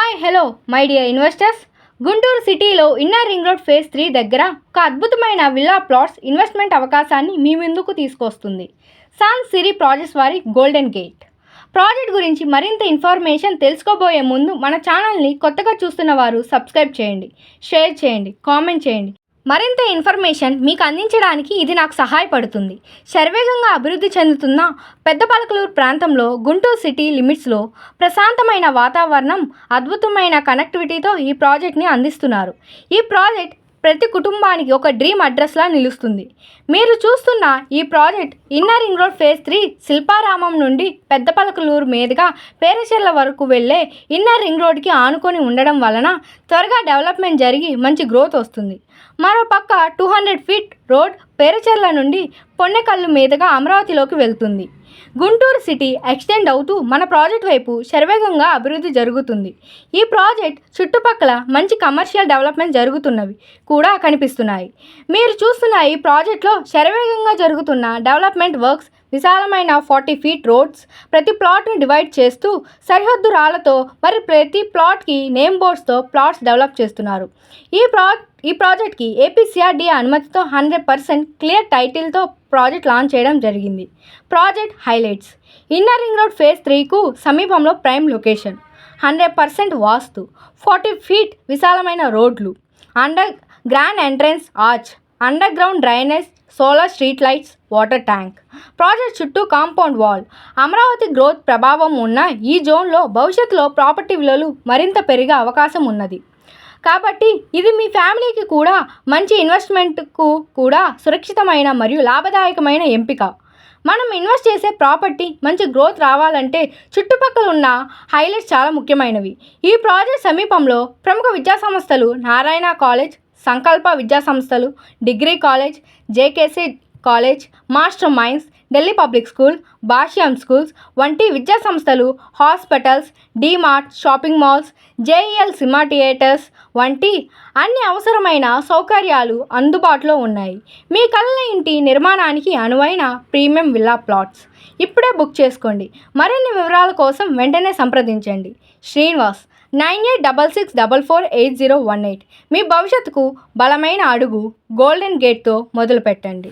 Hi hello my dear investors. Guntur సిటీలో inner ring road phase 3 దగ్గర ఒక అద్భుతమైన విల్లా ప్లాట్స్ ఇన్వెస్ట్మెంట్ అవకాశాన్ని మీ ముందుకు తీసుకొస్తుంది సాన్ సిరీ ప్రాజెక్ట్స్ వారి గోల్డెన్ గేట్ ప్రాజెక్ట్ గురించి మరింత ఇన్ఫర్మేషన్ తెలుసుకోబోయే ముందు మన ఛానల్ని కొత్తగా చూస్తున్న వారు సబ్స్క్రైబ్ చేయండి, షేర్ చేయండి, కామెంట్ చేయండి. మరింత ఇన్ఫర్మేషన్ మీకు అందించడానికి ఇది నాకు సహాయపడుతుంది. శరవేగంగా అభివృద్ధి చెందుతున్న పెద్దపలకలూరు ప్రాంతంలో గుంటూరు సిటీ లిమిట్స్లో ప్రశాంతమైన వాతావరణం, అద్భుతమైన కనెక్టివిటీతో ఈ ప్రాజెక్ట్ని అందిస్తున్నారు. ఈ ప్రాజెక్ట్ ప్రతి కుటుంబానికి ఒక డ్రీమ్ అడ్రస్లా నిలుస్తుంది. మీరు చూస్తున్న ఈ project inner ring road phase 3 Shilparamam నుండి పెద్దపలకలూరు మీదుగా పేరచెర్ల వరకు వెళ్ళే ఇన్నర్ రింగ్ రోడ్కి ఆనుకొని ఉండడం వలన త్వరగా డెవలప్మెంట్ జరిగి మంచి గ్రోత్ వస్తుంది. మరోపక్క 200 ఫీట్ రోడ్ పేరచెర్ల నుండి పొన్నెకల్లు మీదుగా అమరావతిలోకి వెళ్తుంది. గుంటూరు సిటీ ఎక్స్టెండ్ అవుతూ మన ప్రాజెక్ట్ వైపు శరవేగంగా అభివృద్ధి జరుగుతుంది. ఈ ప్రాజెక్ట్ చుట్టుపక్కల మంచి కమర్షియల్ డెవలప్మెంట్ జరుగుతున్నవి కూడా కనిపిస్తున్నాయి. మీరు చూస్తున్న ఈ ప్రాజెక్ట్లో శరవేగంగా జరుగుతున్న డెవలప్మెంట్ వర్క్స్ విశాలమైన 40 ఫీట్ రోడ్స్ ప్రతి ప్లాట్ను డివైడ్ చేస్తూ సరిహద్దు రాళ్లతో మరి ప్రతి ప్లాట్కి నేమ్ బోర్డ్స్తో ప్లాట్స్ డెవలప్ చేస్తున్నారు. ఈ ప్రాజెక్ట్కి ఏపీసీఆర్డీఏ అనుమతితో 100% క్లియర్ టైటిల్తో ప్రాజెక్ట్ లాంచ్ చేయడం జరిగింది. Project highlights: inner ring road phase 3కు సమీపంలో ప్రైమ్ లొకేషన్, 100% వాస్తు, 40 ఫీట్ విశాలమైన రోడ్లు, grand entrance arch, underground drainage, solar street lights, water tank. Project చుట్టూ కాంపౌండ్ వాల్. అమరావతి గ్రోత్ ప్రభావం ఉన్న ఈ జోన్లో భవిష్యత్తులో ప్రాపర్టీ విలువలు మరింత పెరిగే అవకాశం ఉన్నది. కాబట్టి ఇది మీ ఫ్యామిలీకి కూడా మంచి ఇన్వెస్ట్మెంట్కు కూడా సురక్షితమైన మరియు లాభదాయకమైన ఎంపిక. మనం ఇన్వెస్ట్ చేసే ప్రాపర్టీ మంచి గ్రోత్ రావాలంటే చుట్టుపక్కల ఉన్న హైలైట్స్ చాలా ముఖ్యమైనవి. ఈ ప్రాజెక్ట్ సమీపంలో ప్రముఖ విద్యాసంస్థలు నారాయణ కాలేజ్, సంకల్ప విద్యాసంస్థలు, degree college, JKC College, Master Minds, Delhi Public School, Bhashyam schools వంటి విద్యాసంస్థలు, hospitals, DMart, shopping malls, JEL cinema theatres వంటి అన్ని అవసరమైన సౌకర్యాలు అందుబాటులో ఉన్నాయి. మీ కలల ఇంటి నిర్మాణానికి అనువైన ప్రీమియం విల్లా ప్లాట్స్ ఇప్పుడే బుక్ చేసుకోండి. మరిన్ని వివరాల కోసం వెంటనే సంప్రదించండి. శ్రీనివాస్ 9866448018. మీ భవిష్యత్తుకు బలమైన అడుగు గోల్డెన్ గేట్తో మొదలుపెట్టండి.